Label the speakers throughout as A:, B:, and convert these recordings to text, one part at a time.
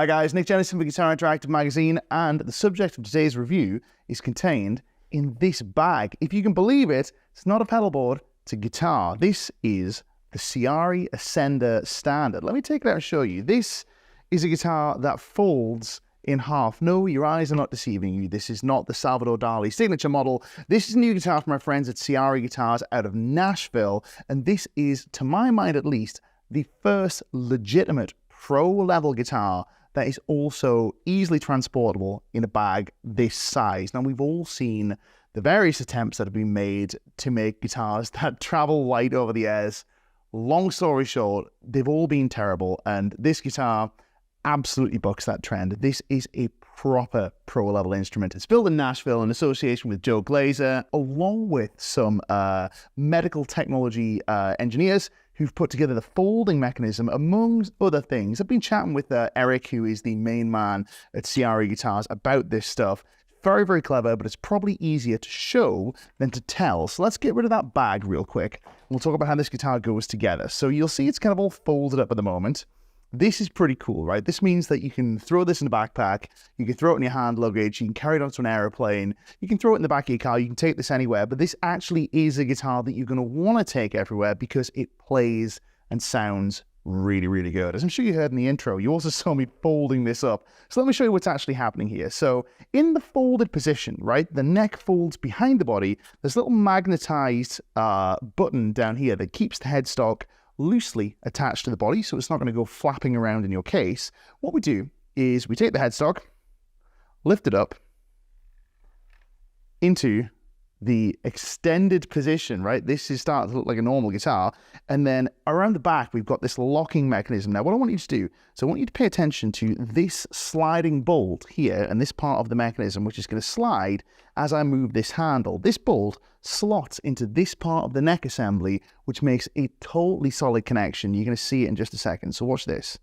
A: Hi guys, Nick Jennison for Guitar Interactive Magazine, and the subject of today's review is contained in this bag. If you can believe it, it's not a pedal board, it's a guitar. This is the Ciari Ascender Standard. Let me take it out and show you. This is a guitar that folds in half. No, your eyes are not deceiving you. This is not the Salvador Dali signature model. This is a new guitar from our friends at Ciari Guitars out of Nashville, and this is, to my mind at least, the first legitimate pro-level guitar that is also easily transportable in a bag this size. Now, we've all seen the various attempts that have been made to make guitars that travel light over the airs. Long story short, they've all been terrible, and this guitar absolutely bucks that trend. This is a proper pro-level instrument. It's built in Nashville in association with Joe Glazer, along with some medical technology engineers who've put together the folding mechanism, among other things. I've been chatting with Eric, who is the main man at Ciari Guitars, about this stuff. Very, very clever, but it's probably easier to show than to tell. So let's get rid of that bag real quick. We'll talk about how this guitar goes together. So you'll see it's kind of all folded up at the moment. This is pretty cool, right? This means that you can throw this in a backpack, you can throw it in your hand luggage, you can carry it onto an aeroplane, you can throw it in the back of your car, you can take this anywhere, but this actually is a guitar that you're going to want to take everywhere because it plays and sounds really, really good. As I'm sure you heard in the intro, you also saw me folding this up. So let me show you what's actually happening here. So in the folded position, right, the neck folds behind the body. There's a little magnetized button down here that keeps the headstock loosely attached to the body, so it's not going to go flapping around in your case. What we do is we take the headstock, lift it up into the extended position, right? This is starting to look like a normal guitar. And then around the back, we've got this locking mechanism. Now, what I want you to do, so I want you to pay attention to this sliding bolt here and this part of the mechanism, which is going to slide as I move this handle. This bolt slots into this part of the neck assembly, which makes a totally solid connection. You're going to see it in just a second. So watch this.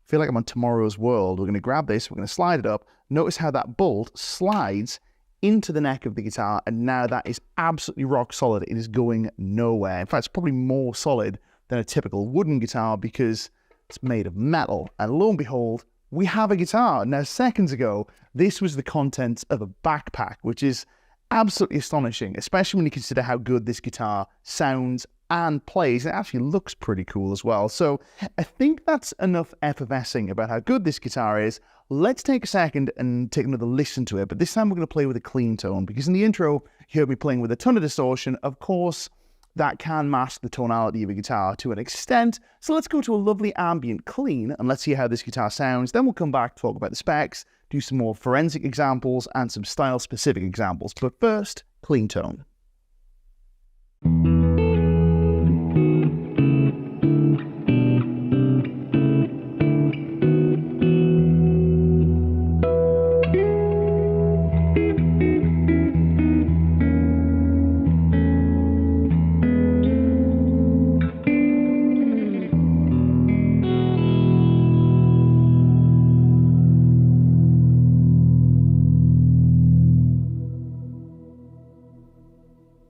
A: I feel like I'm on Tomorrow's World. We're going to grab this, we're going to slide it up. Notice how that bolt slides into the neck of the guitar, and now that is absolutely rock solid. It is going nowhere. In fact, it's probably more solid than a typical wooden guitar because it's made of metal. And lo and behold, we have a guitar. Now, seconds ago, this was the contents of a backpack, which is absolutely astonishing, especially when you consider how good this guitar sounds and plays. It actually looks pretty cool as well. So I think that's enough effervescing about how good this guitar is. Let's take a second and take another listen to it, but this time we're going to play with a clean tone, because in the intro, you heard me playing with a ton of distortion. Of course, that can mask the tonality of a guitar to an extent. So let's go to a lovely ambient clean, and let's see how this guitar sounds. Then we'll come back, talk about the specs, do some more forensic examples, and some style-specific examples. But first, clean tone.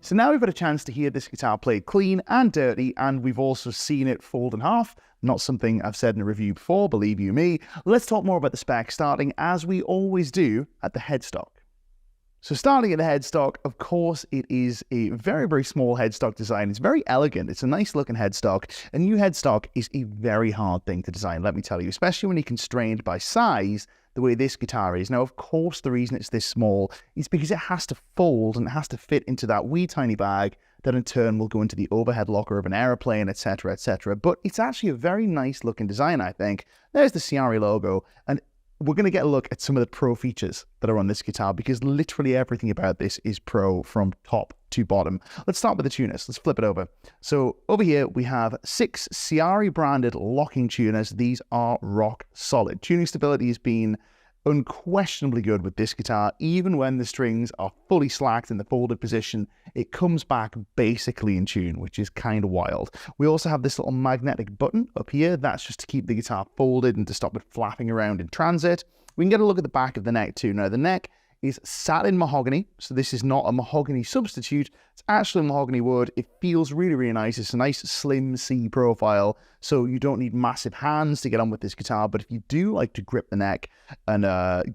A: So now we've had a chance to hear this guitar played clean and dirty, and we've also seen it fold in half. Not something I've said in a review before, believe you me. Let's talk more about the specs, starting, as we always do, at the headstock. So starting at the headstock, of course, it is a very, very small headstock design. It's very elegant. It's a nice looking headstock. A new headstock is a very hard thing to design, let me tell you, especially when you're constrained by size the way this guitar is. Now, of course, the reason it's this small is because it has to fold and it has to fit into that wee tiny bag that in turn will go into the overhead locker of an aeroplane, etc., etc. But it's actually a very nice looking design, I think. There's the Ciari logo, and we're going to get a look at some of the pro features that are on this guitar, because literally everything about this is pro from top to bottom. Let's start with the tuners. Let's flip it over. So over here, we have 6 Ciari branded locking tuners. These are rock solid. Tuning stability has been unquestionably good with this guitar. Even when the strings are fully slacked in the folded position, it comes back basically in tune, which is kind of wild. We also have this little magnetic button up here. That's just to keep the guitar folded and to stop it flapping around in transit. We can get a look at the back of the neck too. Now, the neck is satin mahogany. So this is not a mahogany substitute. It's actually mahogany wood. It feels really, really nice. It's a nice slim C profile. So you don't need massive hands to get on with this guitar. But if you do like to grip the neck and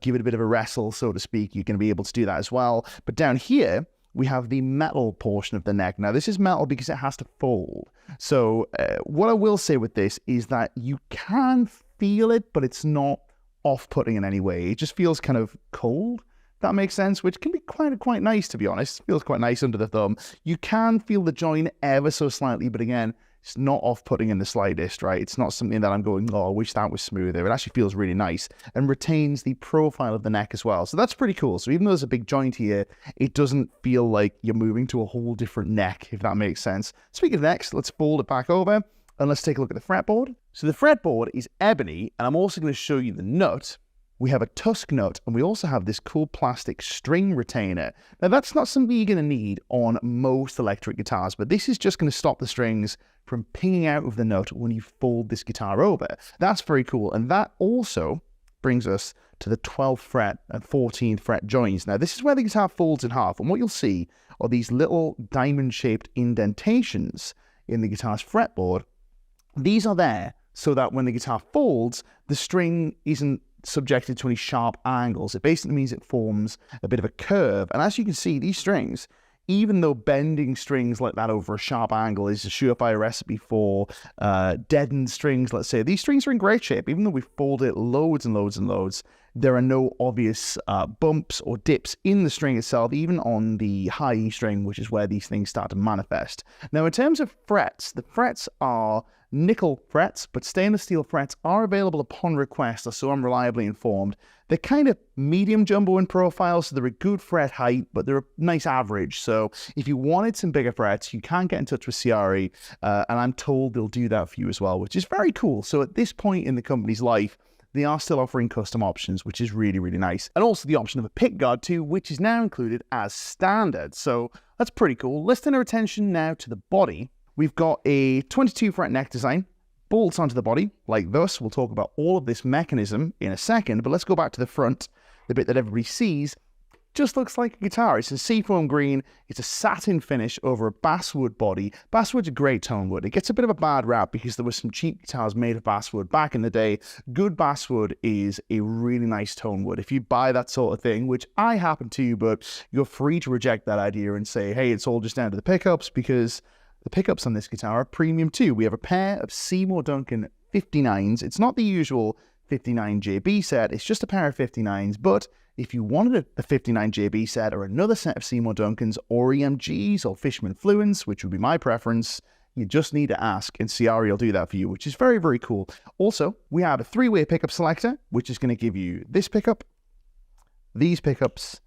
A: give it a bit of a wrestle, so to speak, you're going to be able to do that as well. But down here, we have the metal portion of the neck. Now, this is metal because it has to fold. So what I will say with this is that you can feel it, but it's not off-putting in any way. It just feels kind of cold, if that makes sense, which can be quite nice, to be honest. It feels quite nice under the thumb. You can feel the join ever so slightly, but again, it's not off-putting in the slightest, right? It's not something that I'm going, oh, I wish that was smoother. It actually feels really nice and retains the profile of the neck as well. So that's pretty cool. So even though there's a big joint here, it doesn't feel like you're moving to a whole different neck, if that makes sense. Speaking of necks, let's fold it back over and let's take a look at the fretboard. So the fretboard is ebony, and I'm also going to show you the nut. We have a tusk nut, and we also have this cool plastic string retainer. Now, that's not something you're going to need on most electric guitars, but this is just going to stop the strings from pinging out of the nut when you fold this guitar over. That's very cool, and that also brings us to the 12th fret and 14th fret joins. Now, this is where the guitar folds in half, and what you'll see are these little diamond-shaped indentations in the guitar's fretboard. These are there so that when the guitar folds, the string isn't subjected to any sharp angles. It basically means it forms a bit of a curve. And as you can see, these strings, even though bending strings like that over a sharp angle is a surefire recipe for deadened strings, let's say, these strings are in great shape. Even though we fold it loads and loads and loads, there are no obvious bumps or dips in the string itself, even on the high E string, which is where these things start to manifest. Now, in terms of frets, the frets are nickel frets, but stainless steel frets are available upon request, or so I'm reliably informed. They're kind of medium jumbo in profile, so they're a good fret height, but they're a nice average. So if you wanted some bigger frets, you can get in touch with Ciari, and I'm told they'll do that for you as well, which is very cool. So at this point in the company's life, they are still offering custom options, which is really, really nice. And also the option of a pick guard too, which is now included as standard. So that's pretty cool. Let's turn our attention now to the body. We've got a 22 fret neck design, bolts onto the body like this. We'll talk about all of this mechanism in a second, but let's go back to the front. The bit that everybody sees just looks like a guitar. It's a seafoam green. It's a satin finish over a basswood body. Basswood's a great tone wood. It gets a bit of a bad rap because there were some cheap guitars made of basswood back in the day. Good basswood is a really nice tone wood. If you buy that sort of thing, which I happen to, but you're free to reject that idea and say, hey, it's all just down to the pickups, because the pickups on this guitar are premium too. We have a pair of Seymour Duncan 59s. It's not the usual 59 JB set. It's just a pair of 59s, but if you wanted a 59 JB set or another set of Seymour Duncans or EMGs or Fishman Fluents, which would be my preference, you just need to ask, and Ciari will do that for you, which is very, very cool. Also, we have a 3-way pickup selector, which is going to give you this pickup, these pickups,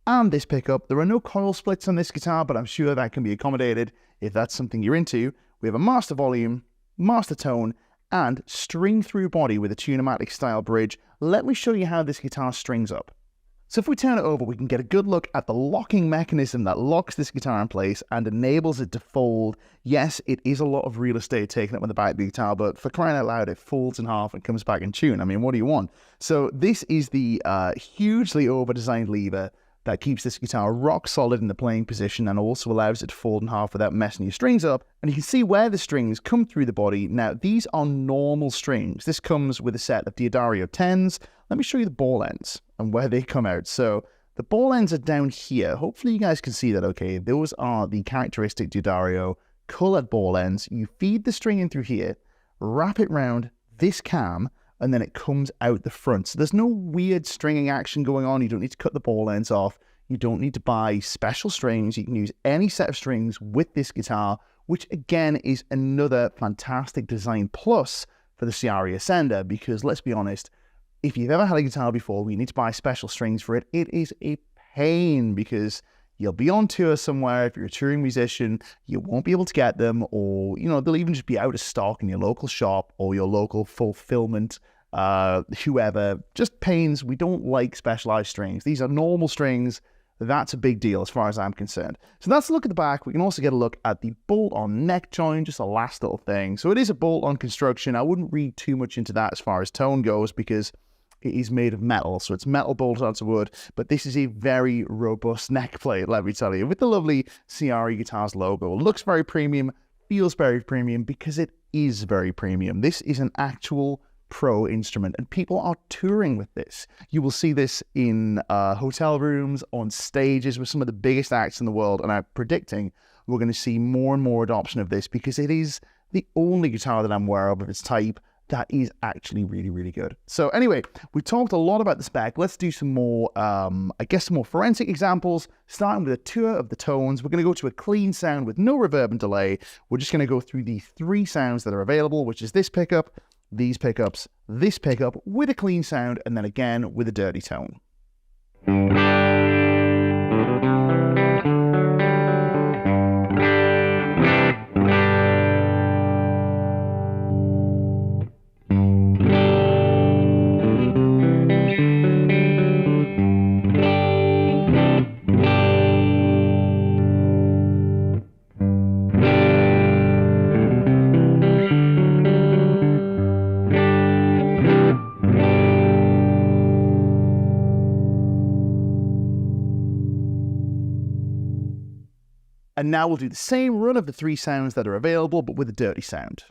A: and this pickup. There are no coil splits on this guitar, but I'm sure that can be accommodated if that's something you're into. We have a master volume, master tone, and string-through body with a Tune-O-Matic style bridge. Let me show you how this guitar strings up. So if we turn it over, we can get a good look at the locking mechanism that locks this guitar in place and enables it to fold. Yes, it is a lot of real estate taken up on the back of the guitar, but for crying out loud, it folds in half and comes back in tune. I mean, what do you want? So this is the hugely over-designed lever that keeps this guitar rock solid in the playing position and also allows it to fold in half without messing your strings up. And you can see where the strings come through the body. Now, these are normal strings. This comes with a set of D'Addario 10s. Let me show you the ball ends and where they come out. So the ball ends are down here. Hopefully you guys can see that okay. Those are the characteristic D'Addario colored ball ends. You feed the string in through here, wrap it round this cam, and then it comes out the front. So there's no weird stringing action going on. You don't need to cut the ball ends off. You don't need to buy special strings. You can use any set of strings with this guitar, which again is another fantastic design plus for the Ciari Ascender, because let's be honest, if you've ever had a guitar before where you need to buy special strings for it, it is a pain because you'll be on tour somewhere. If you're a touring musician, you won't be able to get them, or, you know, they'll even just be out of stock in your local shop or your local fulfillment, whoever. Just pains. We don't like specialized strings. These are normal strings. That's a big deal as far as I'm concerned. So that's a look at the back. We can also get a look at the bolt-on neck joint, just a last little thing. So it is a bolt-on construction. I wouldn't read too much into that as far as tone goes, because it is made of metal. So it's metal bolted onto wood, but this is a very robust neck plate, let me tell you, with the lovely Ciari Guitars logo. It looks very premium, feels very premium, because it is very premium. This is an actual pro instrument, and people are touring with this. You will see this in hotel rooms, on stages with some of the biggest acts in the world, and I'm predicting we're going to see more and more adoption of this, because it is the only guitar that I'm aware of its type that is actually really, really good. So anyway, we talked a lot about the spec. Let's do some more, I guess, some more forensic examples, starting with a tour of the tones. We're going to go to a clean sound with no reverb and delay. We're just going to go through the 3 sounds that are available, which is this pickup, these pickups, this pickup with a clean sound, and then again with a dirty tone. And now we'll do the same run of the 3 sounds that are available, but with a dirty sound.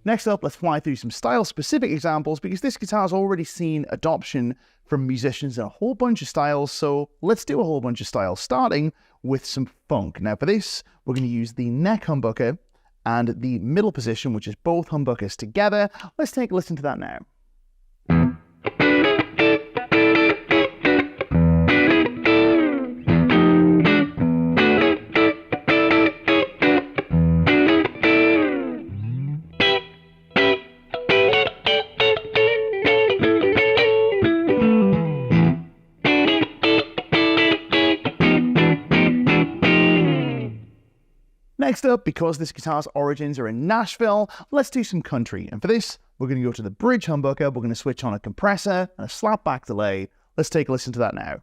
A: Next up, let's fly through some style-specific examples, because this guitar's already seen adoption from musicians in a whole bunch of styles, so let's do a whole bunch of styles, starting with some funk. Now for this, we're going to use the neck humbucker and the middle position, which is both humbuckers together. Let's take a listen to that now. Next up, because this guitar's origins are in Nashville, let's do some country. And for this, we're going to go to the bridge humbucker, we're going to switch on a compressor and a slapback delay. Let's take a listen to that now.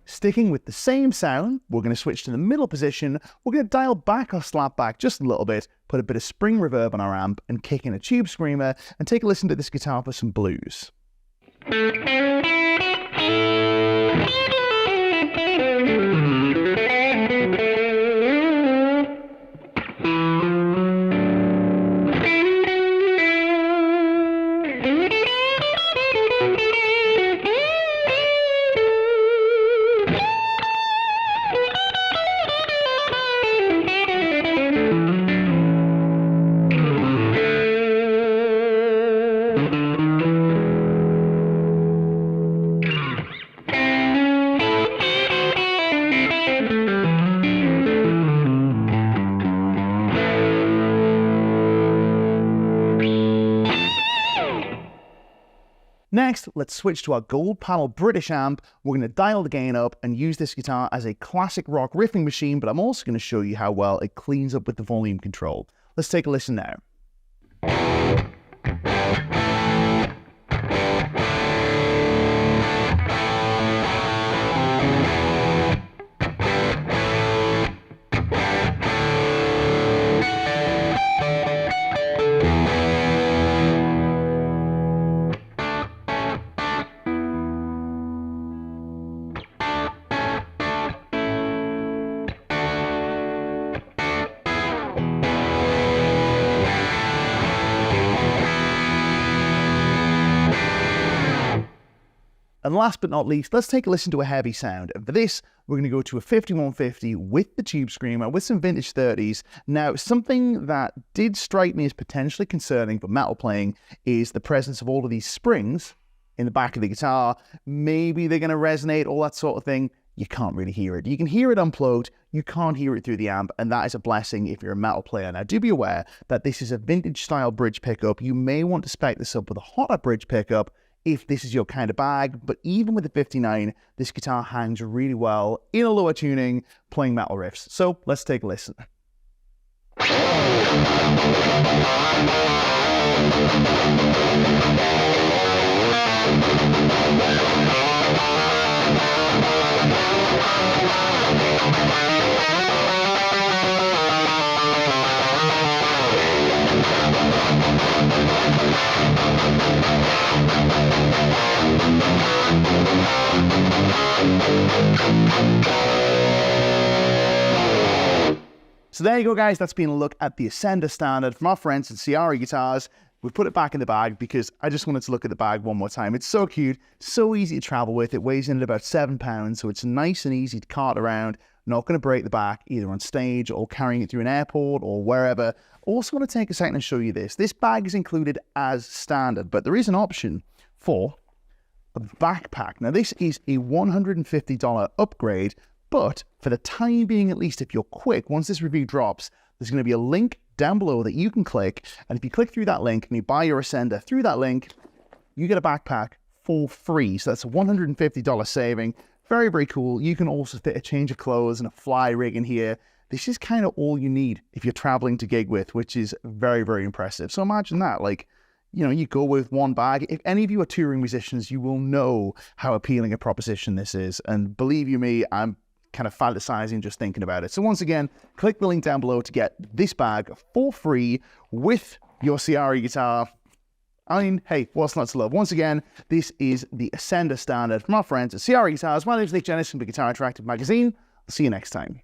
A: Sticking with the same sound, we're going to switch to the middle position. We're going to dial back our slapback just a little bit, put a bit of spring reverb on our amp, and kick in a tube screamer, and take a listen to this guitar for some blues. Next, let's switch to our gold panel British amp. We're going to dial the gain up and use this guitar as a classic rock riffing machine, but I'm also going to show you how well it cleans up with the volume control. Let's take a listen now. And last but not least, let's take a listen to a heavy sound. And for this, we're going to go to a 5150 with the Tube Screamer with some vintage 30s. Now, something that did strike me as potentially concerning for metal playing is the presence of all of these springs in the back of the guitar. Maybe they're going to resonate, all that sort of thing. You can't really hear it. You can hear it unplugged, you can't hear it through the amp, and that is a blessing if you're a metal player. Now, do be aware that this is a vintage style bridge pickup. You may want to spec this up with a hotter bridge pickup if this is your kind of bag, but even with the 59, this guitar hangs really well in a lower tuning, playing metal riffs. So let's take a listen. So there you go, guys. That's been a look at the Ascender Standard from our friends at Ciari Guitars. We've put it back in the bag because I just wanted to look at the bag one more time. It's so cute, so easy to travel with. It weighs in at about 7 pounds, so it's nice and easy to cart around. Not going to break the back either on stage or carrying it through an airport or wherever. Also want to take a second and show you this. This bag is included as standard, but there is an option for a backpack. Now, this is a $150 upgrade, but for the time being, at least if you're quick, once this review drops, there's going to be a link down below that you can click. And if you click through that link and you buy your Ascender through that link, you get a backpack for free. So that's a $150 saving. Very, very cool. You can also fit a change of clothes and a fly rig in here. This is kind of all you need if you're traveling to gig with, which is very, very impressive. So imagine that, like, you know, you go with one bag. If any of you are touring musicians, you will know how appealing a proposition this is. And believe you me, I'm kind of fantasizing just thinking about it. So once again, click the link down below to get this bag for free with your Ciari guitar. I mean, hey, what's not to love? Once again, this is the Ascender Standard from our friends at Ciari Guitars. My name is Nick Jennis from the Guitar Interactive magazine. I'll see you next time.